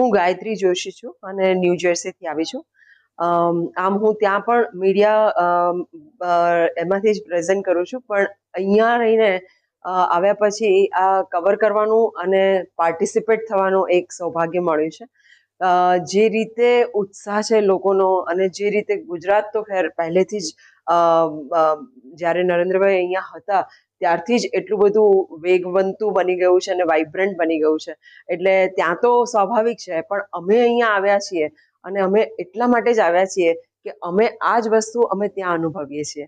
હું ગાયત્રી જોશી છું અને ન્યૂ જર્સીથી આવી છું. આમ હું ત્યાં પણ મીડિયા એમાંથી જ પ્રેઝન્ટ કરું છું, પણ અહીંયા રહીને આવ્યા પછી આ કવર કરવાનું અને પાર્ટિસિપેટ થવાનું એક સૌભાગ્ય મળ્યું છે. જે રીતે ઉત્સાહ છે લોકોનો, અને જે રીતે ગુજરાત તો ખેર પહેલેથી જ જ્યારે નરેન્દ્રભાઈ અહીંયા હતા ત્યારથી જ એટલું બધું વેગવંતું બની ગયું છે અને વાઇબ્રન્ટ બની ગયું છે, એટલે ત્યાં તો સ્વાભાવિક છે. પણ અમે અહીંયા આવ્યા છીએ અને અમે એટલા માટે જ આવ્યા છીએ કે અમે આ જ વસ્તુ અમે ત્યાં અનુભવીએ છીએ.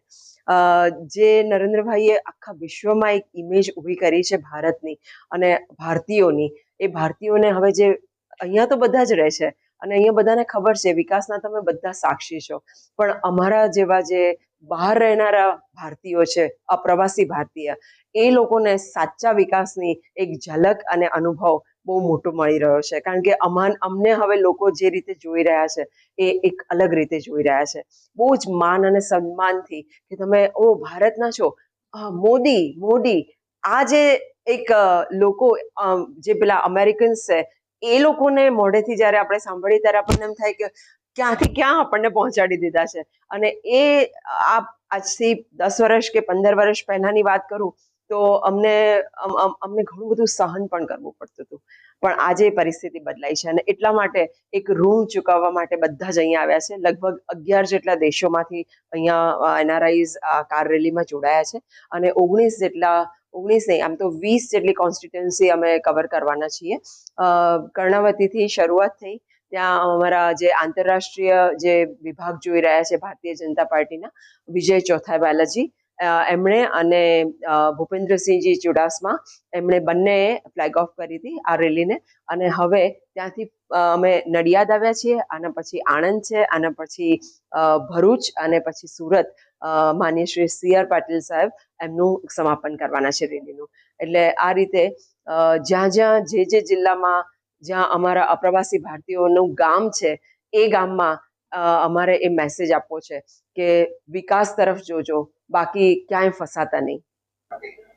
જે નરેન્દ્રભાઈએ આખા વિશ્વમાં એક ઇમેજ ઊભી કરી છે ભારતની અને ભારતીયોની, એ ભારતીયોને હવે જે અહીંયા તો બધા જ રહે છે અને અહીંયા બધાને ખબર છે વિકાસના તમે બધા સાક્ષી છો, પણ અમારા જેવા જે બહાર રહેનારા ભારતીયો છે, અપ્રવાસી ભારતીય, એ લોકોને સાચા વિકાસની એક ઝલક અને અનુભવ બહુ મોટો મળી રહ્યો છે. કારણ કે અમને હવે લોકો જે રીતે જોઈ રહ્યા છે એ એક અલગ રીતે જોઈ રહ્યા છે, બહુ જ માન અને સન્માનથી કે તમે ભારતના છો, મોદી. આ જે એક લોકો જે પેલા અમેરિકન્સ છે એ લોકોને મોઢેથી જ્યારે આપણે સાંભળીએ ત્યારે આપણને એમ થાય કે ક્યાંથી ક્યાં આપણને પહોંચાડી દીધા છે. અને એ આજથી 10 વર્ષ કે 15 વર્ષ પહેલાની વાત કરું તો અમને ઘણું બધું સહન પણ કરવું પડતું હતું, પણ આજે પરિસ્થિતિ બદલાઈ છે અને એટલા માટે એક ઋણ ચૂકવવા માટે બધા જ અહીંયા આવ્યા છે. લગભગ 11 જેટલા દેશોમાંથી અહીંયા એનઆરઆઈઝ આ કાર રેલીમાં જોડાયા છે અને 19 નહીં, આમ તો 20 જેટલી કોન્સ્ટિટ્યુન્સી અમે કવર કરવાના છીએ. કર્ણાવતીથી શરૂઆત થઈ, ત્યાં અમારા જે આંતરરાષ્ટ્રીય જે વિભાગ જોઈ રહ્યા છે ભારતીય જનતા પાર્ટીના વિજય ચોથાઈ બાલાજી, એમણે અને ભૂપેન્દ્રસિંહજી ચુડાસમા, એમણે બંનેએ ફ્લેગ ઓફ કરી હતી આ રેલીને. અને હવે ત્યાંથી અમે નડિયાદ આવ્યા છીએ, આના પછી આણંદ છે, આના પછી ભરૂચ અને પછી સુરત. માનનીય શ્રી CR પાટીલ સાહેબ એમનું સમાપન કરવાના છે રેલીનું. એટલે આ રીતે જ્યાં જે જિલ્લામાં જ્યાં અમારા અપ્રવાસી ભારતીયોનું ગામ છે એ ગામમાં અમારે એ મેસેજ આપવો છે કે વિકાસ તરફ જોજો, બાકી ક્યાંય ફસાતા નહીં.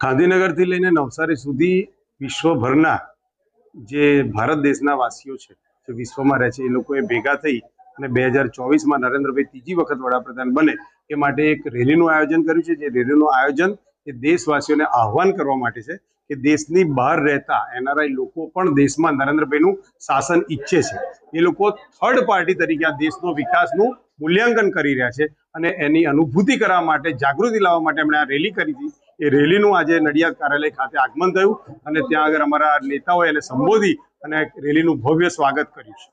ગાંધીનગરથી લઈને નવસારી સુધી વિશ્વભરના જે ભારત દેશના વાસીઓ છે, જે વિશ્વમાં રહે છે, એ લોકોએ ભેગા થઈ અને 2024માં નરેન્દ્રભાઈ ત્રીજી વખત વડાપ્રધાન બને એ માટે એક રેલીનું આયોજન કર્યું છે. જે રેલીનું આયોજન એ દેશવાસીઓને આહ્વાન કરવા માટે છે કે દેશની બહાર રહેતા એનઆરઆઈ લોકો પણ દેશમાં નરેન્દ્રભાઈનું શાસન ઈચ્છે છે. એ લોકો થર્ડ પાર્ટી તરીકે આ દેશનો વિકાસનું મૂલ્યાંકન કરી રહ્યા છે અને એની અનુભૂતિ કરવા માટે, જાગૃતિ લાવવા માટે એમણે આ રેલી કરી હતી. એ રેલીનું આજે નડિયાદ કાર્યાલય ખાતે આગમન થયું અને ત્યાં આગળ અમારા નેતાઓએ એને સંબોધી અને રેલીનું ભવ્ય સ્વાગત કર્યું છે.